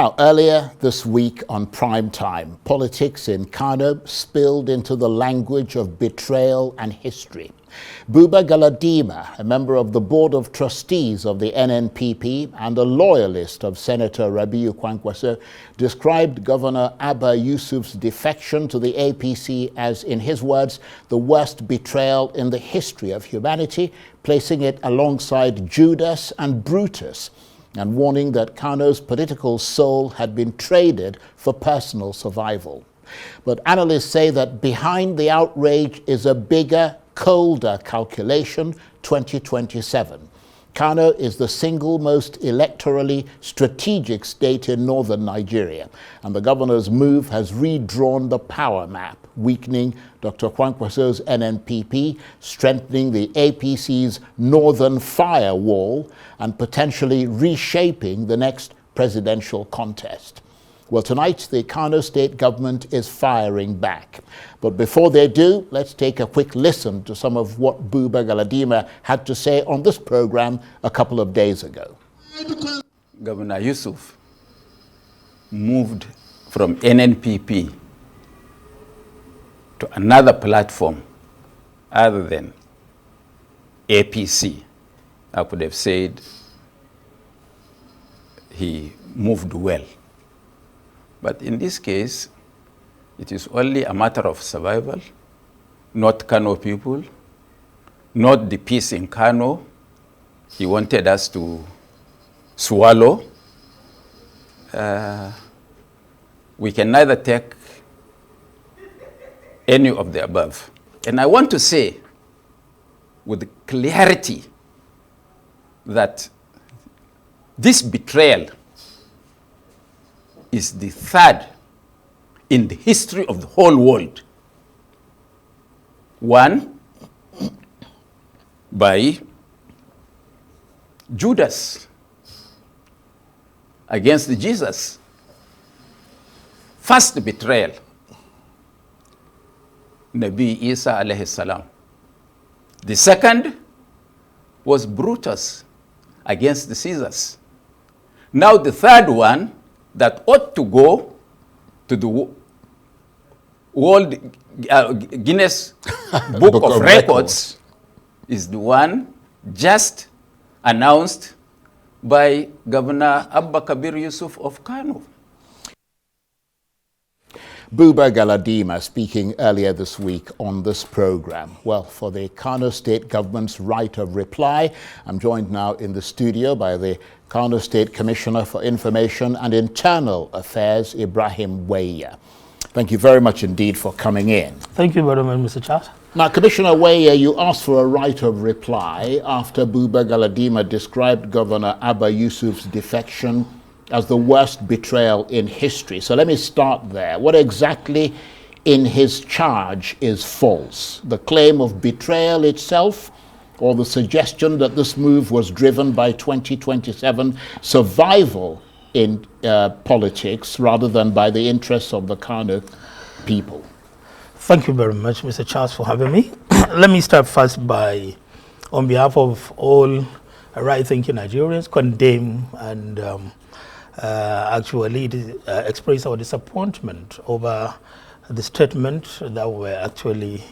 Now, earlier this week on Prime Time, politics in Kano spilled into the language of betrayal and history. Buba Galadima, a member of the Board of Trustees of the NNPP and a loyalist of Senator Rabiu Kwankwaso, described Governor Abba Yusuf's defection to the APC as, in his words, the worst betrayal in the history of humanity, placing it alongside Judas and Brutus, and warning that Kano's political soul had been traded for personal survival. But analysts say that behind the outrage is a bigger, colder calculation: 2027. Kano is the single most electorally strategic state in northern Nigeria, and the governor's move has redrawn the power map, weakening Dr. Kwankwaso's NNPP, strengthening the APC's northern firewall, and potentially reshaping the next presidential contest. Well, tonight, the Kano state government is firing back. But before they do, let's take a quick listen to some of what Buba Galadima had to say on this program a couple of days ago. Governor Yusuf moved from NNPP to another platform other than APC. I could have said he moved well. But in this case, it is only a matter of survival, not Kano people, not the peace in Kano. He wanted us to swallow. We can neither take any of the above. And I want to say with clarity that this betrayal is the third in the history of the whole world. One, by Judas against Jesus. First betrayal, Nabi Isa alayhi salam. The second was Brutus against the Caesars. Now the third one that ought to go to the World Guinness Book of Records is the one just announced by Governor Abba Kabir Yusuf of Kano. Buba Galadima speaking earlier this week on this program. Well, for the Kano State government's right of reply, I'm joined now in the studio by the Kano State Commissioner for Information and Internal Affairs, Ibrahim Waiya. Thank you very much indeed for coming in. Thank you very much, Mr. Charles. Now, Commissioner Waiya, you asked for a right of reply after Buba Galadima described Governor Abba Yusuf's defection as the worst betrayal in history. So let me start there. What exactly in his charge is false? The claim of betrayal itself, or the suggestion that this move was driven by 2027 survival in politics rather than by the interests of the Kano people? Thank you very much, Mr. Charles, for having me. Let me start first by, on behalf of all right-thinking Nigerians, condemn and actually express our disappointment over the statement that were actually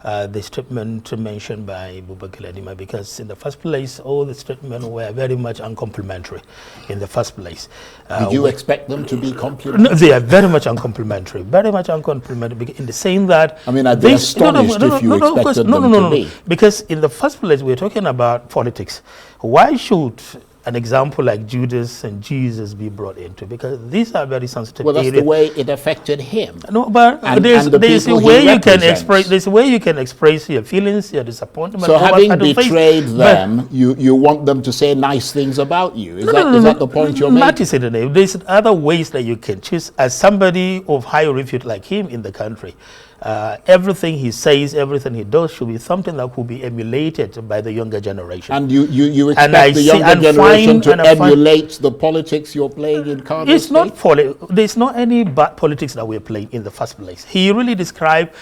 the statement mentioned by Buba Galadima, because in the first place, all the statements were very much uncomplimentary in the first place. Did you expect them to be complimentary? No, they are very much uncomplimentary, in the saying that... I mean, I'd be astonished if you expected them to be. Because in the first place, we're talking about politics. Why should an example like Judas and Jesus be brought into? Because these are very sensitive areas. Well, that's the way it affected him. No, but there's a way you can express. There's a way you can express your feelings, your disappointment. So, having betrayed them, you want them to say nice things about you. Is that the point you're making? Not to say the name. There's other ways that you can choose. As somebody of high repute like him in the country, everything he says, everything he does should be something that could be emulated by the younger generation. And you expect the younger generation to emulate the politics you're playing in Kano It's State? not there's not any bad politics that we're playing in the first place. He really described,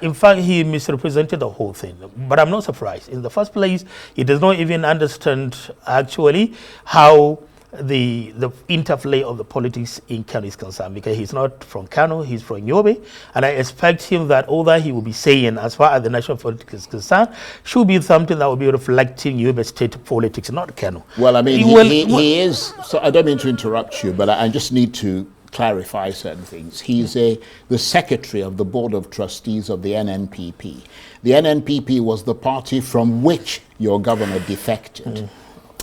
in fact, he misrepresented the whole thing. But I'm not surprised. In the first place, he does not even understand actually how the interplay of the politics in Kano is concerned, because he's not from Kano, he's from Yobe, and I expect him that all that he will be saying as far as the national politics is concerned should be something that will be reflecting Yobe state politics, not Kano. Well, I mean, he is, so I don't mean to interrupt you, but I just need to clarify certain things. He's the secretary of the Board of Trustees of the NNPP. The NNPP was the party from which your governor defected.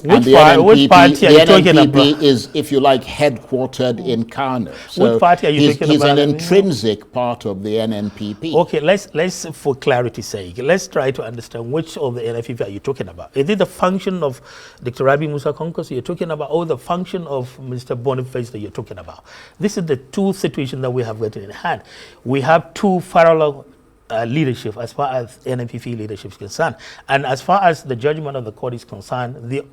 Which party are you talking about? The NNPP is, if you like, headquartered in Kano. So which party are you talking about? He's an intrinsic part of the NNPP. Okay, let's for clarity's sake, let's try to understand which of the NNPP are you talking about. Is it the function of Dr. Rabi Musa Konkoso you're talking about, or the function of Mr. Boniface that you're talking about? This is the two situations that we have got in hand. We have two parallel leadership as far as NNPP leadership is concerned, and as far as the judgment of the court is concerned, the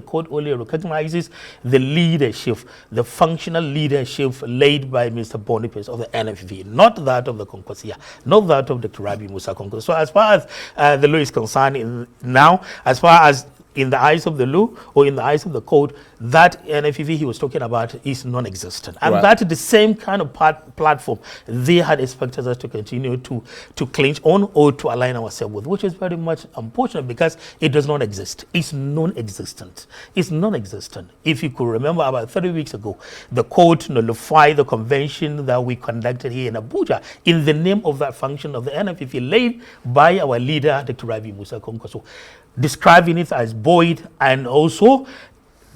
court only recognizes the leadership, the functional leadership laid by Mr. Boniface of the NNPP, not that of the Konkosia, not that of Dr. Rabi Musa Konkoso. So as far as the law is concerned now, as far as in the eyes of the law or in the eyes of the court, that NNPP he was talking about is non-existent. And that is the same kind of platform they had expected us to continue to clinch on or to align ourselves with, which is very much unfortunate because it does not exist. It's non-existent. It's non-existent. If you could remember, about 30 weeks ago, the court nullified the convention that we conducted here in Abuja in the name of that function of the NNPP laid by our leader, Dr. Rabi Musa Konkoso, describing it as void and also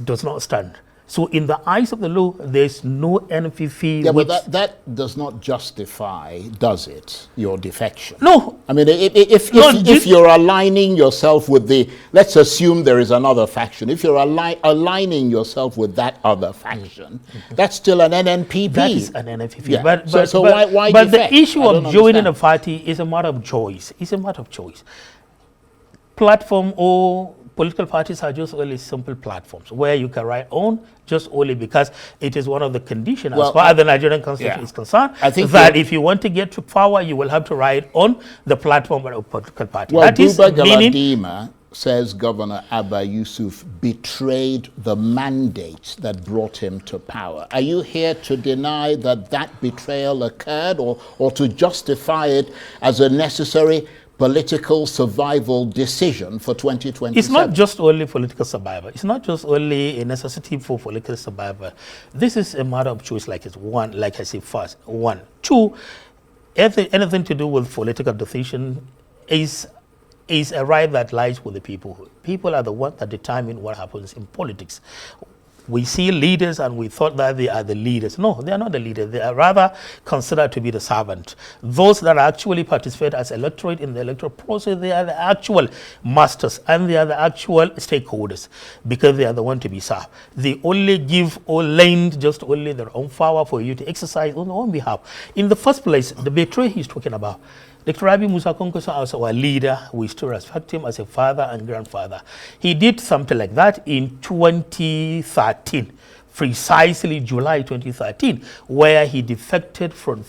does not stand. So in the eyes of the law, there's no NNPP. Yeah, but that does not justify, does it, your defection? No. I mean, if you're aligning yourself with let's assume there is another faction. If you're aligning yourself with that other faction, that's still an NNPP. That is an NNPP. Yeah. But why But defect? the issue of joining a party is a matter of choice. It's a matter of choice. Platform or political parties are just only simple platforms where you can write on just only because it is one of the conditions as far as the Nigerian Constitution is concerned, I think that if you want to get to power, you will have to write on the platform of a political party. Well, that Buba Galadima says Governor Abba Yusuf betrayed the mandate that brought him to power. Are you here to deny that betrayal occurred or to justify it as a necessary political survival decision for 2027? It's not just only political survival. It's not just only a necessity for political survival. This is a matter of choice, like I said first. One. Two, anything to do with political decision is a right that lies with the people. People are the ones that determine what happens in politics. We see leaders and we thought that they are the leaders. No, they are not the leaders. They are rather considered to be the servant. Those that actually participate as electorate in the electoral process, they are the actual masters and they are the actual stakeholders because they are the one to be served. They only give or lend just only their own power for you to exercise on their own behalf. In the first place, the betrayal he's talking about, Dr. Rabi Musa Konkoso, as our leader, we still respect him as a father and grandfather. He did something like that in 2013, precisely July 2013, where he defected from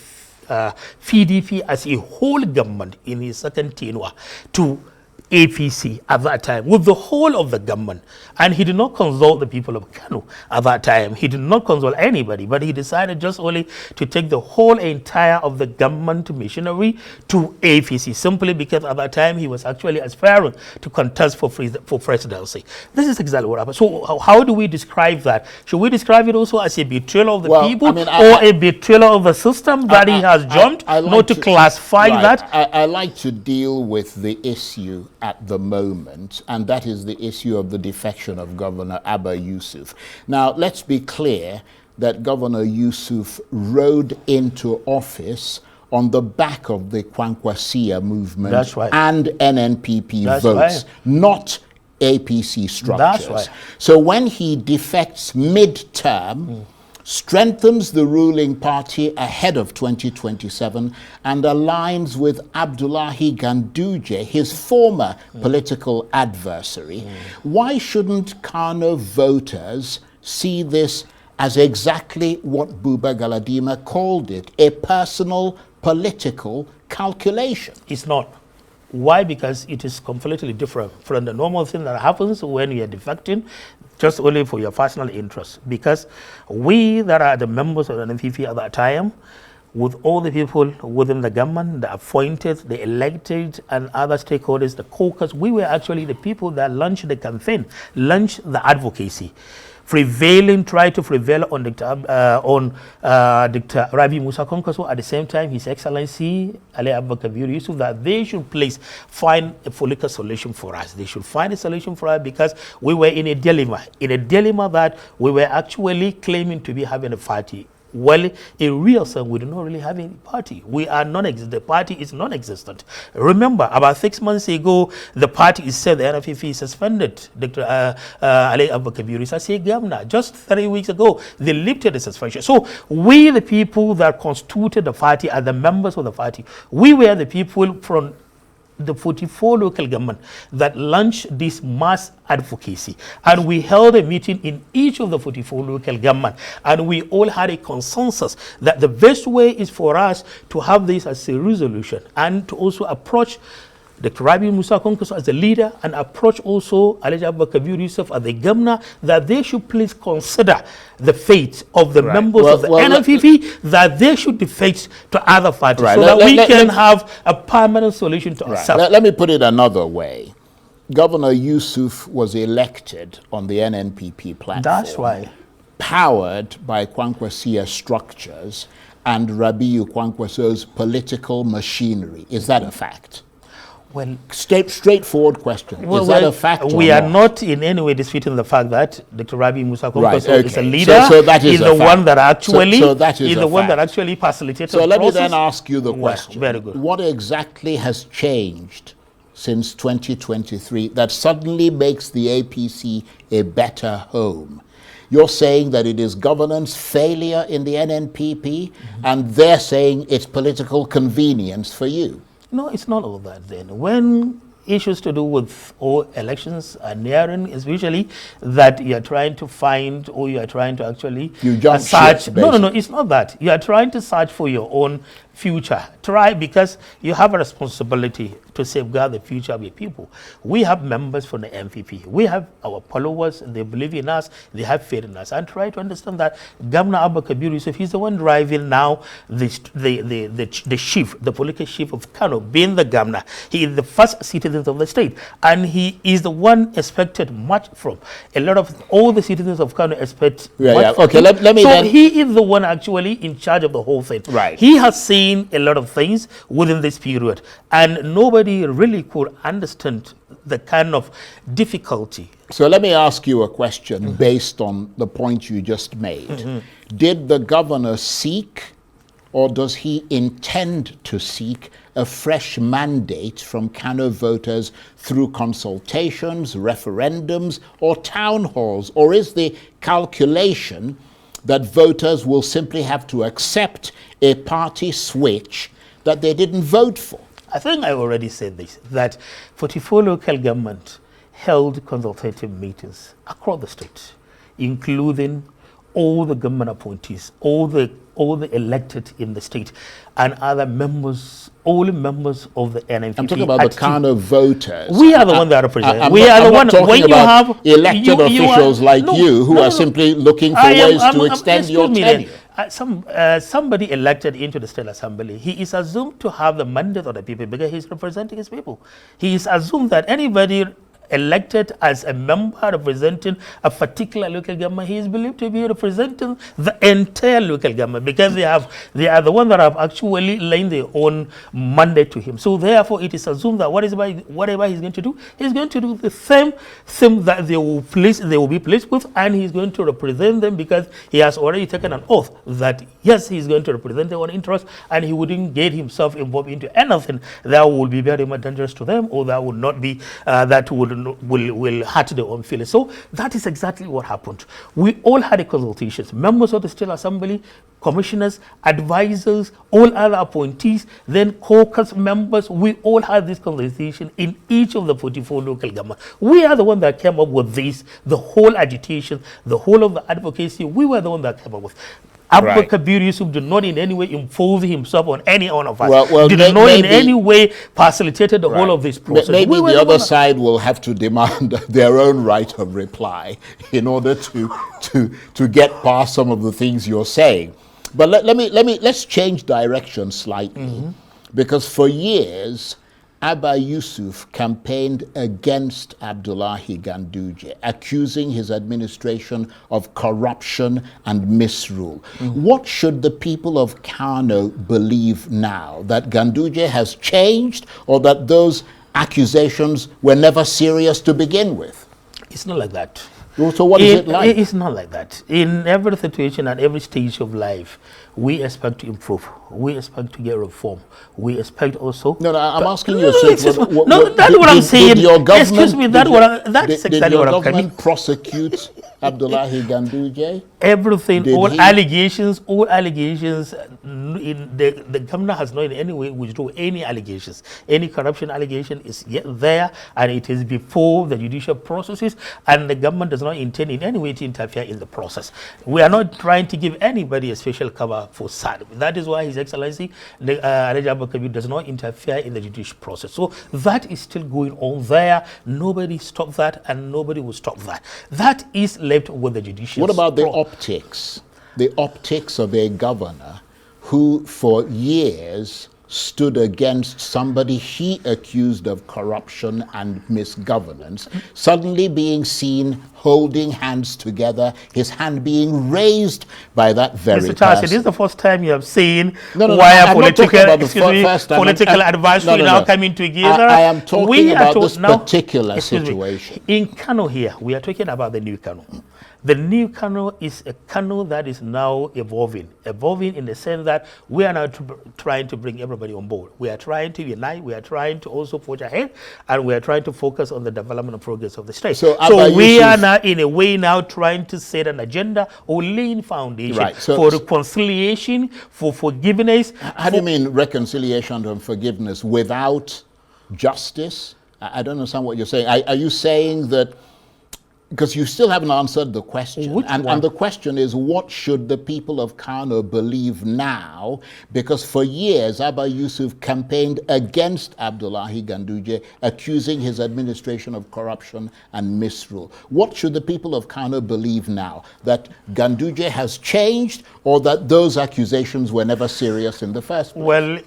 PDP as a whole government in his second tenure to APC at that time with the whole of the government, and he did not consult the people of Kano at that time. He did not consult anybody, but he decided just only to take the whole entire of the government machinery to APC simply because at that time he was actually aspiring to contest for presidency. This is exactly what happened. So how do we describe that? Should we describe it also as a betrayal of the people, or a betrayal of the system that he has jumped, not to classify that? I like to deal with the issue at the moment, and that is the issue of the defection of Governor Abba Yusuf. Now, let's be clear that Governor Yusuf rode into office on the back of the Kwankwasia movement and NNPP votes, not APC structures. That's right. So when he defects mid-term, strengthens the ruling party ahead of 2027 and aligns with Abdullahi Ganduje, his former political adversary. Why shouldn't Kano voters see this as exactly what Buba Galadima called it, a personal political calculation? It's not. Why? Because it is completely different from the normal thing that happens when you are defecting just only for your personal interests. Because we that are the members of the NNPP at that time, with all the people within the government, the appointed, the elected, and other stakeholders, the caucus, we were actually the people that launched the campaign, launched the advocacy, try to prevail on Dr. Rabi Musa Konkoso. At the same time, His Excellency Ali Abubakar Yusuf, that they should find a political solution for us. They should find a solution for us because we were in a dilemma that we were actually claiming to be having a party. Well, in real sense, we do not really have any party. We are non-existent. The party is non-existent. Remember, about 6 months ago, the party is said the NNPP suspended Dr. Ali Abubakar Yusuf as a governor. Just 3 weeks ago, they lifted the suspension. So we, the people that constituted the party, are the members of the party. We were the people from the 44 local government that launched this mass advocacy, and we held a meeting in each of the 44 local government, and we all had a consensus that the best way is for us to have this as a resolution and to also approach Dr. Rabi Musa Konkoso as the leader and approach also Alhaji Abubakar Yusuf as the governor, that they should please consider the fate of the members of the NNPP, that they should defect to other parties so that we can have a permanent solution to ourselves. Let me put it another way. Governor Yusuf was elected on the NNPP platform. That's right. Powered by Kwankwasiya structures and Rabiu Kwankwaso's political machinery. Is that a fact? Well, straightforward question. Is that a fact? We are not in any way disputing the fact that Dr. Rabi Musa Konkoso is a leader. So that is the one that actually facilitated. So let me then ask you the question. Very good. What exactly has changed since 2023 that suddenly makes the APC a better home? You're saying that it is governance failure in the NNPP, and they're saying it's political convenience for you. No, it's not all that then. When issues to do with all elections are nearing, is usually that you are trying to find or you are trying to actually search. No, it's not that. You are trying to search for your own future. Because you have a responsibility to safeguard the future of your people. We have members from the NPP. We have our followers. They believe in us. They have faith in us. And try to understand that Governor Abubakar Yusuf, he's the one driving now the chief, the political chief of Kano, being the governor. He is the first citizen of the state. And he is the one expected much from. A lot of all the citizens of Kano expect much from. Okay, let me then. He is the one actually in charge of the whole thing. Right. He has seen a lot of things within this period, and nobody really could understand the kind of difficulty. So let me ask you a question based on the point you just made. Did the governor seek, or does he intend to seek, a fresh mandate from Kano voters through consultations, referendums, or town halls? Or is the calculation that voters will simply have to accept a party switch that they didn't vote for? I think I already said this, that 44 local government held consultative meetings across the state, including all the government appointees, all the elected in the state, and other members, all members of the NNPP. I'm talking about the Kano voters. We are the ones that represent. We are the ones when you have elected officials like you who are simply looking for ways to extend your tenure. Somebody elected into the State Assembly, he is assumed to have the mandate of the people because he's representing his people. He is assumed that anybody elected as a member representing a particular local government, he is believed to be representing the entire local government because they are the ones that have actually laid their own mandate to him. So therefore, it is assumed that whatever he's going to do, he's going to do the same thing that they will be pleased with, and he's going to represent them because he has already taken an oath that yes, he's going to represent their own interests, and he wouldn't get himself involved into anything that will be very much dangerous to them, or that would not be will hurt their own feelings. So that is exactly what happened. We all had a consultation. Members of the State Assembly, commissioners, advisors, all other appointees, then caucus members, we all had this consultation in each of the 44 local governments. We are the one that came up with this, the whole agitation, the whole of the advocacy, we were the one that came up with. Abba Kabir Yusuf did not in any way impose himself on any one of us. Did not in any way facilitated the whole of this process. Maybe the other side will have to demand their own right of reply in order to get past some of the things you're saying. But let's change direction slightly, because for years Abba Yusuf campaigned against Abdullahi Ganduje, accusing his administration of corruption and misrule. What should the people of Kano believe now? That Ganduje has changed, or that those accusations were never serious to begin with? It's not like that. So what is it like? It's not like that. In every situation and every stage of life, we expect to improve. We expect to get reform. We expect also... No, I'm asking you. That's what I'm saying. Excuse me, that's exactly what I'm saying. Did your government prosecute Abdullahi Ganduje? Everything, all allegations, the government has not in any way withdrawn any allegations. Any corruption allegation is yet there, and it is before the judicial processes, and the government does not intend in any way to interfere in the process. We are not trying to give anybody a special cover for SAD. That is why His Excellency Abba Kabir does not interfere in the judicial process. So that is still going on there. Nobody stopped that, and nobody will stop that. That is left with the judicial. What about the optics? The optics of a governor who for years stood against somebody he accused of corruption and misgovernance, suddenly being seen holding hands together, his hand being raised by that very Mr. Charles, person. it is the first time you have seen why political advisory now coming together. I am talking about this particular situation. In Kano here, we are talking about the new Kano. The new Kano is a Kano that is now evolving in the sense that we are now trying to bring everybody on board. We are trying to unite, we are trying to also forge ahead, and we are trying to focus on the development and progress of the state. So we are now in a way now trying to set an agenda or laying foundation for reconciliation, for forgiveness. How do you mean reconciliation and forgiveness without justice? I don't understand what you're saying. Are you saying that, because you still haven't answered the question, and the question is, what should the people of Kano believe now? Because for years, Abba Yusuf campaigned against Abdullahi Ganduje, accusing his administration of corruption and misrule. What should the people of Kano believe now? That Ganduje has changed, or that those accusations were never serious in the first place? Well,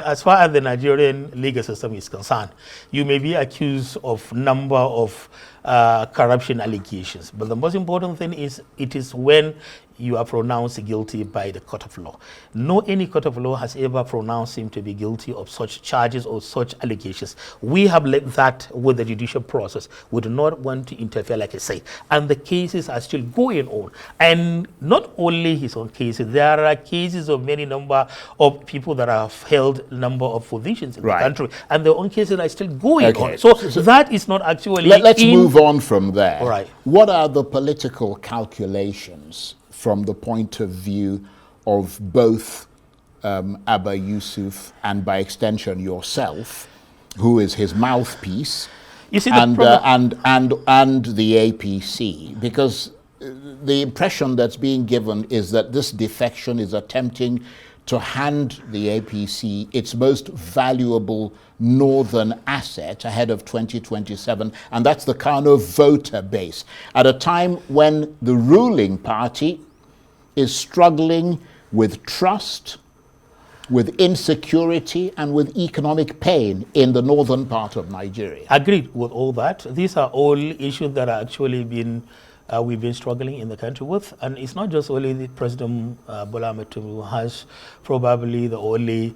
as far as the Nigerian legal system is concerned, you may be accused of number of corruption allegations, but the most important thing is it is when you are pronounced guilty by the court of law. No any court of law has ever pronounced him to be guilty of such charges or such allegations. We have left that with the judicial process. We do not want to interfere, like I say, and the cases are still going on. And not only his own cases, there are cases of many number of people that have held number of positions in the country, and their own cases are still going on. So that is not actually... Let's move on from there. All right. What are the political calculations from the point of view of both Abba Yusuf and, by extension, yourself, who is his mouthpiece, and the APC? Because the impression that's being given is that this defection is attempting to hand the APC its most valuable northern asset ahead of 2027, and that's the Kano voter base, at a time when the ruling party is struggling with trust, with insecurity, and with economic pain in the northern part of Nigeria. Agreed with all that. These are all issues that are actually we've been struggling in the country with, and it's not just only the President Bola Ahmed Tinubu has probably the only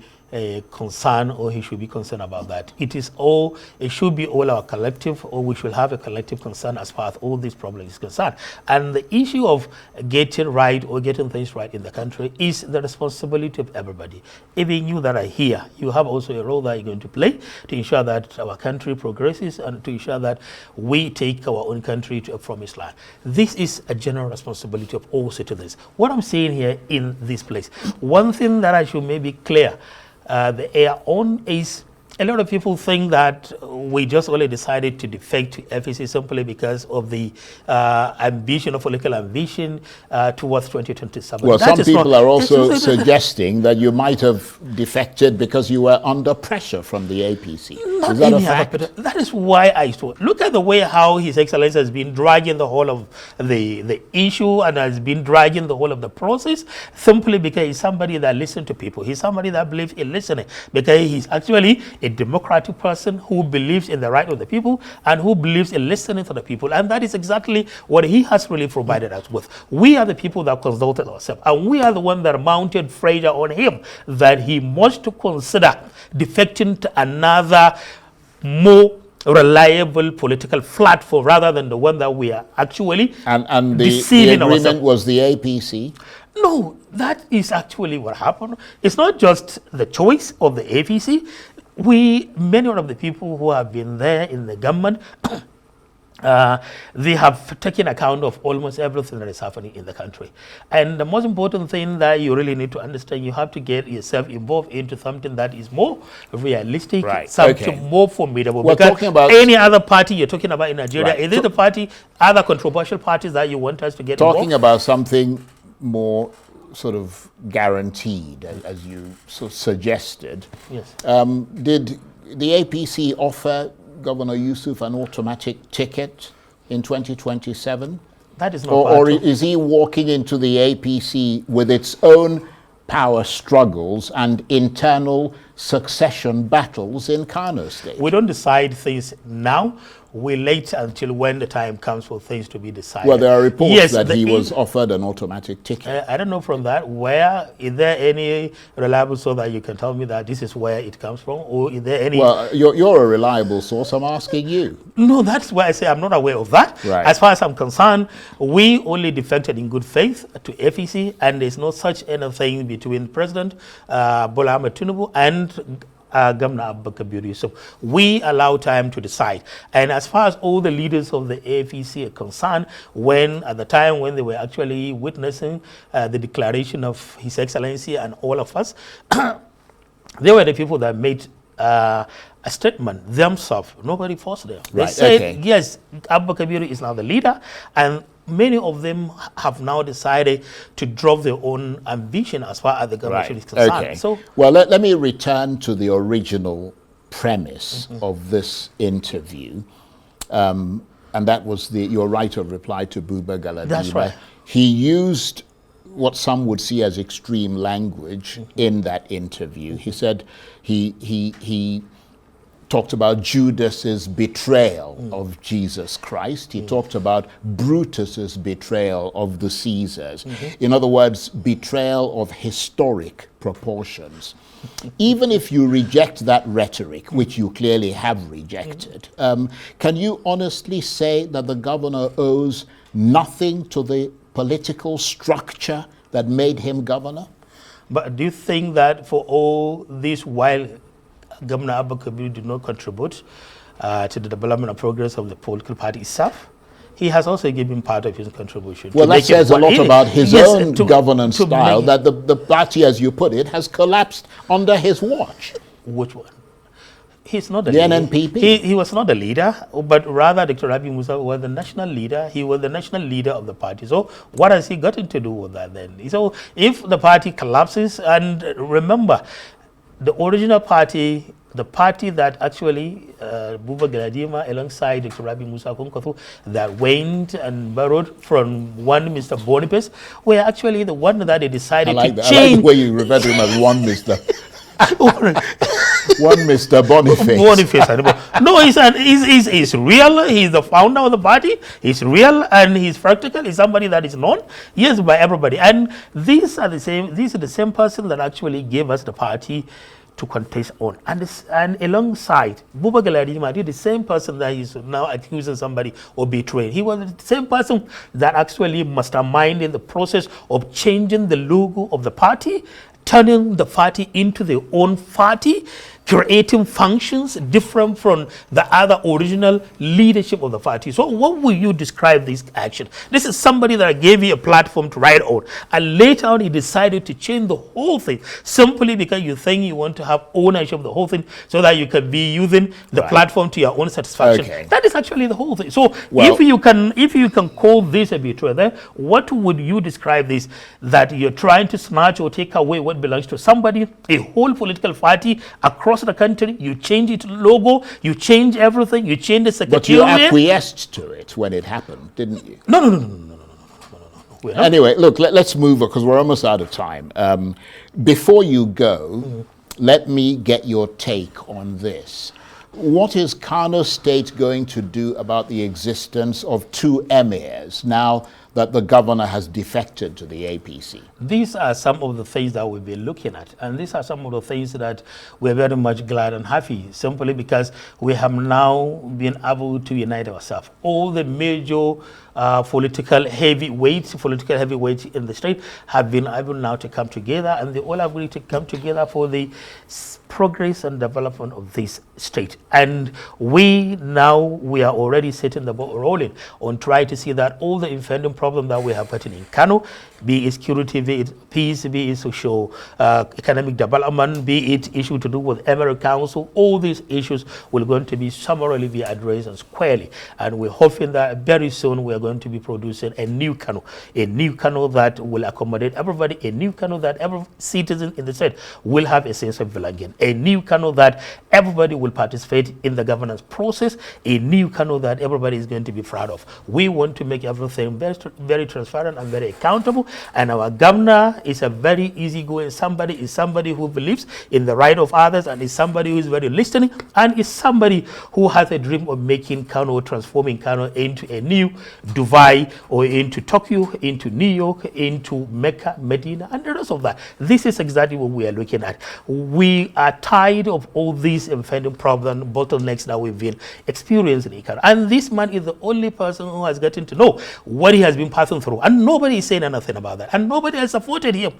concern, or he should be concerned about that. It should be all our collective, or we should have a collective concern as far as all these problems is concerned. And the issue of getting right or getting things right in the country is the responsibility of everybody. Even you that are here, you have also a role that you're going to play to ensure that our country progresses and to ensure that we take our own country to a promised land. This is a general responsibility of all citizens. What I'm saying here in this place, one thing that I should maybe clear the air on is A lot of people think that we just only decided to defect to FEC simply because of the ambition, of political ambition towards 2027. Well, some people are also suggesting that you might have defected because you were under pressure from the APC. Is that a fact? That is why I thought. Look at the way how His Excellency has been dragging the whole of the issue and has been dragging the whole of the process simply because he's somebody that listens to people. He's somebody that believes in listening because he's actually a democratic person who believes in the right of the people and who believes in listening to the people. And that is exactly what he has really provided us with. We are the people that consulted ourselves, and we are the one that mounted pressure on him that he must consider defecting to another more reliable political platform rather than the one that we are actually and deceiving the agreement ourselves. Was the APC? No, that is actually what happened. It's not just the choice of the APC. Many of the people who have been there in the government, they have taken account of almost everything that is happening in the country. And the most important thing that you really need to understand, you have to get yourself involved into something that is more realistic, something more formidable. We're because talking about any other party you're talking about in Nigeria, is it the party, other controversial parties that you want us to get talking involved? about something more sort of guaranteed, as you sort of suggested. Yes. Did the APC offer Governor Yusuf an automatic ticket in 2027? That is not or is he walking into the APC with its own power struggles and internal succession battles in Kano State? We don't decide things now. We wait until when the time comes for things to be decided. Well, there are reports that he was offered an automatic ticket. I don't know from that. Where is there any reliable source that you can tell me that this is where it comes from, or is there any? Well, you're a reliable source. I'm asking you. No, that's why I say I'm not aware of that. Right. As far as I'm concerned, we only defected in good faith to FEC, and there's no such anything between President Bola Ahmed Tinubu and Governor Abubakar Yusuf. We allow time to decide. And as far as all the leaders of the APC are concerned, at the time when they were actually witnessing the declaration of His Excellency and all of us, they were the people that made a statement themselves. Nobody forced them. They said, yes, Abubakar is now the leader, and many of them have now decided to drop their own ambition as far as the government is concerned. So, well, let me return to the original premise of this interview, and that was your right of reply to Buba Galadima. That's right. He used what some would see as extreme language in that interview. He said he talked about Judas's betrayal of Jesus Christ. He talked about Brutus's betrayal of the Caesars. In other words, betrayal of historic proportions. Even if you reject that rhetoric, which you clearly have rejected, can you honestly say that the governor owes nothing to the political structure that made him governor? But do you think that for all this while Governor Abubakar did not contribute to the development and progress of the political party itself, he has also given part of his contribution. Well, that says a lot about his own governance style, that the party, as you put it, has collapsed under his watch. Which one? He's not the leader. NNPP? He was not the leader, but rather Dr. Rabi Musa was the national leader. He was the national leader of the party. So what has he gotten to do with that then? So if the party collapses, and remember, the original party, the party that actually Buba Galadima alongside Dr. Rabi Musa Kunkothu that went and borrowed from one Mr. Boniface were actually the one that they decided to change. I like the way you refer to him as one Mr. One Mr. Boniface. No, he's real. He's the founder of the party. He's real and he's practical. He's somebody that is known, yes, by everybody. And these are the same person that actually gave us the party to contest on. And alongside Buba Galadima, the same person that is now accusing somebody of betraying. He was the same person that actually masterminded the process of changing the logo of the party, turning the party into their own party, creating functions different from the other original leadership of the party. So what will you describe this action? This is somebody that gave you a platform to write on, and later on he decided to change the whole thing simply because you think you want to have ownership of the whole thing so that you can be using the platform to your own satisfaction. Okay. That is actually the whole thing. So if you can call this a betrayal, then what would you describe this? That you're trying to snatch or take away what belongs to somebody, a whole political party across the country, you change its logo, you change everything, you change the secretariat. But you acquiesced to it when it happened, didn't you? No. Anyway, look, let's move on because we're almost out of time. Before you go, let me get your take on this. What is Kano State going to do about the existence of two emirs now that the governor has defected to the APC? These are some of the things that we've been looking at, and these are some of the things that we're very much glad and happy, simply because we have now been able to unite ourselves. All the major political heavyweights in the state have been able now to come together, and they all agree to come together for the progress and development of this state. And we are already setting the ball rolling on trying to see that all the impending problem that we have put in Kano, be it security, be it peace, be it social economic development, be it issue to do with Emirate Council, all these issues will going to be summarily be addressed and squarely. And we're hoping that very soon we are going to be producing a new Kano that will accommodate everybody, a new Kano that every citizen in the state will have a sense of belonging, a new Kano that everybody will participate in the governance process, a new Kano that everybody is going to be proud of. We want to make everything very, very transparent and very accountable, and our governor is a very easygoing somebody, is somebody who believes in the right of others, and is somebody who is very listening, and is somebody who has a dream of making Kano, transforming Kano into a new Dubai, or into Tokyo, into New York, into Mecca, Medina, and the rest of that. This is exactly what we are looking at. We are tired of all these impending problems, bottlenecks that we've been experiencing in Kano. And this man is the only person who has gotten to know what he has been passing through. And nobody is saying anything about that. And nobody has supported him.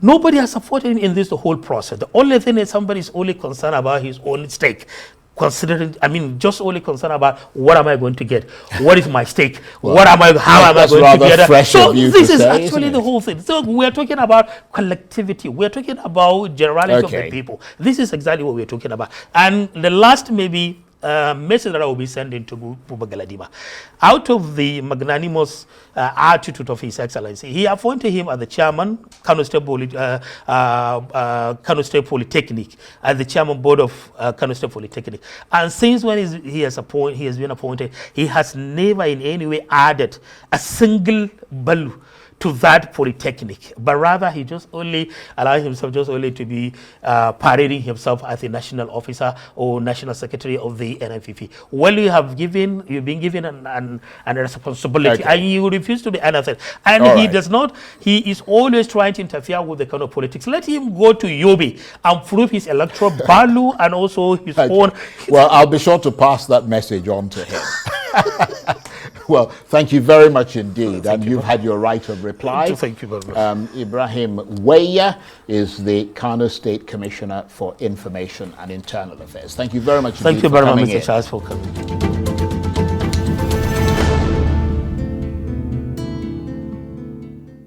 Nobody has supported him in this the whole process. The only thing is somebody is only concerned about his own stake. Just only concerned about what am I going to get? What is my stake? How am I going to get it? So this is actually the whole thing. So we are talking about collectivity. We are talking about generality of the people. This is exactly what we are talking about. And the last message that I will be sending to Buba Galadima, out of the magnanimous attitude of His Excellency, he appointed him as the chairman, Kano State Polytechnic, as the chairman board of Kano State Polytechnic. And since when he has been appointed, he has never in any way added a single value to that polytechnic, but rather he just only allowed himself just only to be parading himself as a national officer or national secretary of the NNPP. Well, you've been given an responsibility, and you refuse to do anything. And he is always trying to interfere with the kind of politics. Let him go to Yobe and prove his electoral value and also his own. Well, I'll be sure to pass that message on to him. Well, thank you very much indeed, and you've had your right of reply. Thank you very much. Ibrahim Waiya is the Kano State Commissioner for Information and Internal Affairs. Thank you very much. Thank you very much, Mr. Charles, for coming.